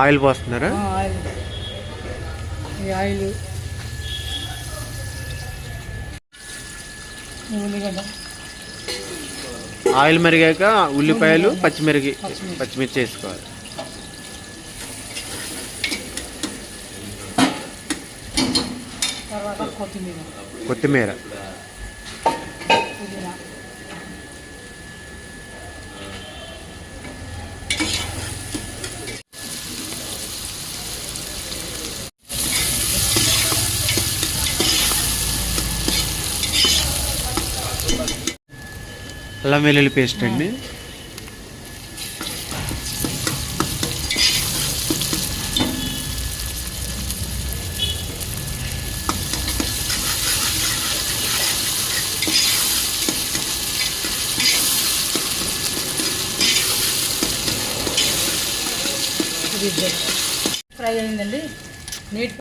Oil పోస్తున్నారా? Oil ఉల్లిగడ్డ, oil మరిగాక ఉల్లిపాయలు పచ్చిమిర్చి వేసుకోవాలి. తర్వాత కొత్తిమీర, పుదీనా, అల్లం వెల్లుల్లి పేస్ట్ అండి. ఫ్రై అయిందండి. నీట్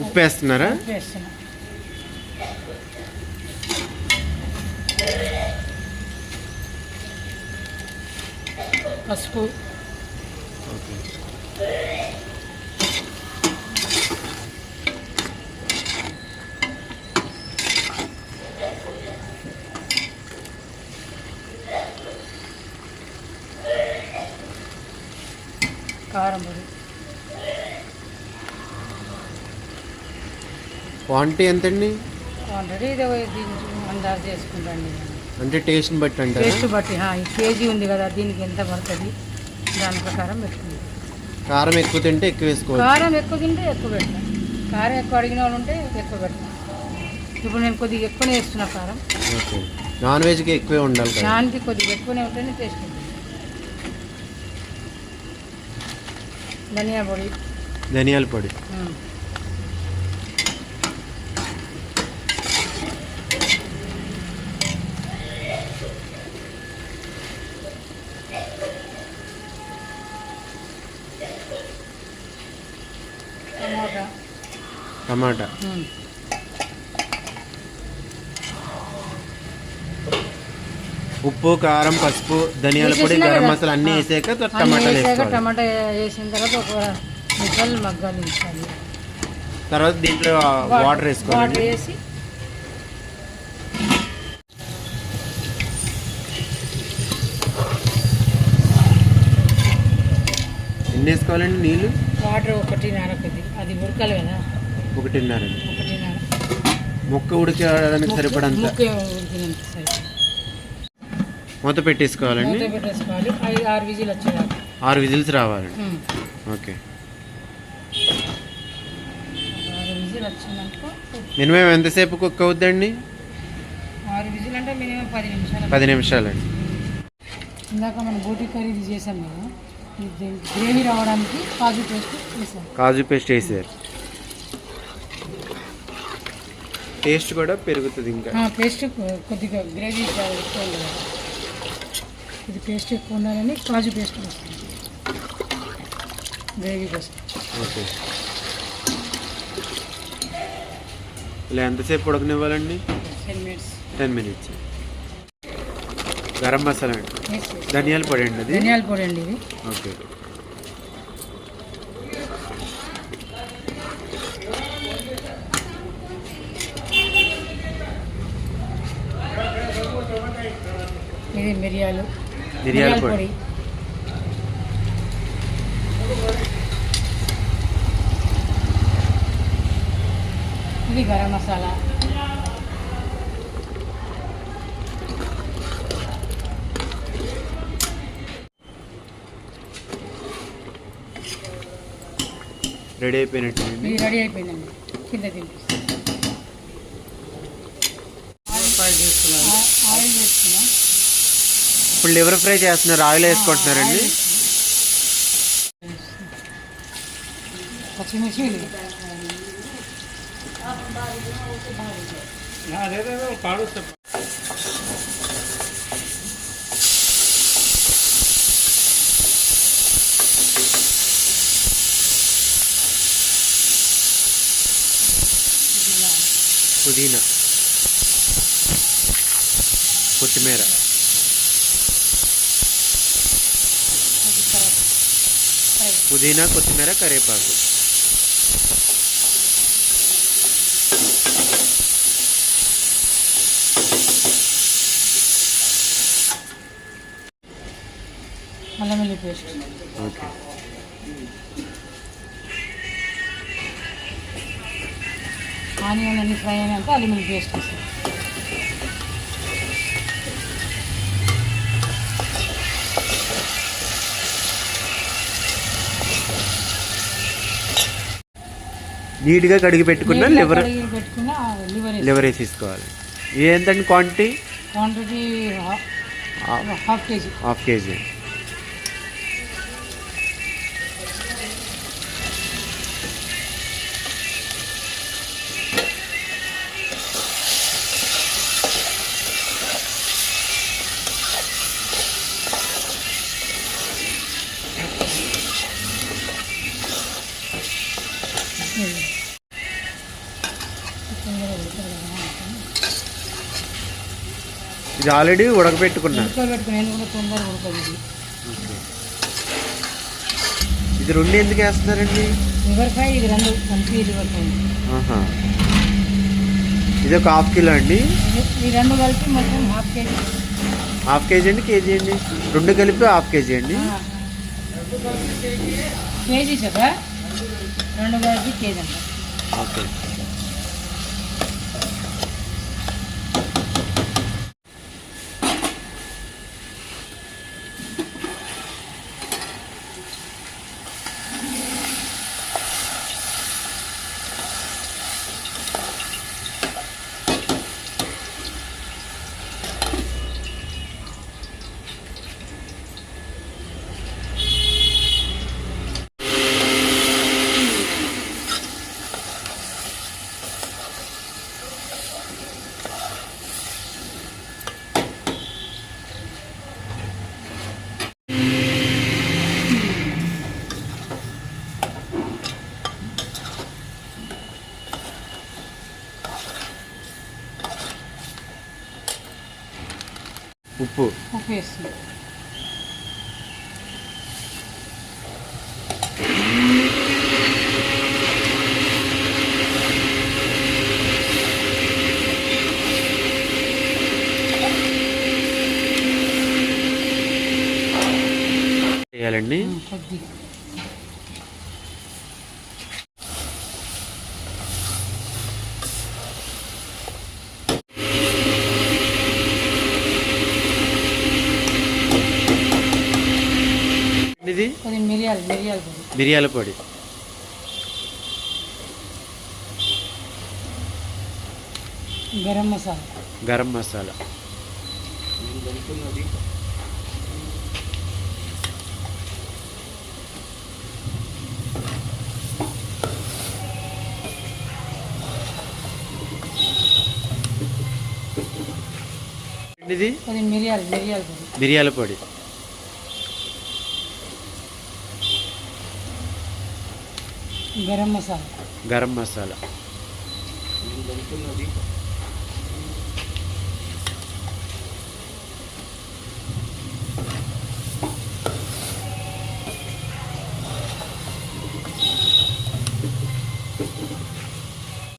ఉప్పు వేస్తున్నారా? వేస్తున్నా. పసుపు, కారం పొడి. క్వాంటిటీ ఎంతండి? క్వాంటిటీ ఇది అందాజు చేసుకుంటాండి. అంటే టేస్ట్ని బట్టి అంటే టేస్ట్ బట్టి ఈ కేజీ ఉంది కదా, దీనికి ఎంత పడుతుంది దాని ప్రకారం పెట్టుకుంటాం. కారం ఎక్కువ తింటే ఎక్కువ వేసుకోవాలి. కారం ఎక్కువ తింటే ఎక్కువ పెడతాం. కారం ఎక్కువ అడిగిన వాళ్ళు ఉంటే ఎక్కువ పెడతాం. ఇప్పుడు నేను కొద్దిగా ఎక్కువనే వేస్తున్నా కారం. ఓకే. నాన్ వెజ్కి ఎక్కువే ఉండాలి. దానికి కొద్దిగా ఎక్కువనే ఉంటేనే టేస్ట్ ఉంటుంది. ధనియాల పొడి, టమాటా, ఉప్పు, కారం, పసుపు, ధనియాల పొడి, గరం మసాలా అన్నీ వేసాక టమాటా వేసిన తర్వాత ఒక నిమిషాలు మగ్గాలించాలి. తర్వాత దీంట్లో వాటర్ వేసుకోవాలి. వాటర్ వేసి ఎన్ని వేసుకోవాలండి నీళ్ళు? వాటర్ 1.5 కొద్ది, అది ఉడకాలి కదా. 1.5 ముక్క ఉడకడానికి సరిపడంత. ఉడికినంత సరిపడ మూత పెట్టేసుకోవాలండి. 5-6 విజిల్ వచ్చేదాకా. 6 విజిల్స్ రావాలండి. ఓకే. 6 విజిల్ వచ్చిందంటే మినిమం ఎంతసేపు కుక్ అవుద్దండి? 6 విజిల్ అంటే మినిమం 10 నిమిషాలు. 10 నిమిషాలండి. ఇందాక మనం బోటి కర్రీ చేసాం కదా, గ్రేవీ రావడానికి కాజు పేస్ట్ వేసాం. కాజు పేస్ట్ వేసారు. టేస్ట్ కూడా పెరుగుతుంది. ఇంకా పేస్ట్ కొద్దిగా గ్రేవీ ఎక్కువ ఉండదు. ఇది పేస్ట్ ఎక్కువ ఉండాలని కాజు పేస్ట్ వస్తుంది గ్రేవీ కోసం. ఓకే. ఇలా ఎంతసేపు ఉడకనివ్వాలండి? 10 మినిట్స్. గరం మసాలా అండి, ధనియాల పొడి అండి. అది ధనియాల పొడి అండి ఇది. ఓకే. ఇది మిరియాల పొడి, ఇది గరం మసాలా, రెడీ అయిపోయినట్టు. ఇది రెడీ అయిపోయిందండి. కింద తినిపిస్తాం. ఆయిల్ వేసుకున్నాం. ఇప్పుడు లివర్ ఫ్రై చేస్తున్నారు, ఆయిల్ వేసుకుంటున్నారండి. పచ్చిమిర్చి, పుదీనా, కొత్తిమీర, పుదీనా, కొత్తిమీర, కరివేపాకు. అల్లం వెల్లుల్లి పేస్ట్. ఓకే. ఆనియన్ అన్ని ఫ్రై అయినాక అల్లం వెల్లుల్లి పేస్ట్ వేస్తాం. నీట్గా కడిగి పెట్టుకున్న లివర్ పెట్టుకున్న లివర్ వేసి తీసుకోవాలి. ఇది ఎంతండి quantity? Quantity half KG. Half KG. ఇది ఆల్రెడీ ఉడకబెట్టుకున్నాను. తొందరగా ఉడకదు. ఇది రెండు ఎందుకు వేస్తున్నారండి? లివర్ ఫ్రై ఇది రెండు కలిపి లివర్ ఫ్రై. ఇది ఒక హాఫ్ కిలో అండి. ఈ రెండు కలిపి మొత్తం హాఫ్ కేజీ. హాఫ్ కేజీ అండి, కేజీ అండి? రెండు కలిపి హాఫ్ కేజీ అండి. కేజీ చెప్పా, రెండు కలిపి కేజీ అంట. ఓకే. ఉప్పు వేస్తుంది. వేయాలండి. కొద్దిగా ఇది మిరియాల పొడి. గరం మసాలా. గరం మసాలా. ఇది మిరియాల పొడి. గరం మసాలా. గరం మసాలా.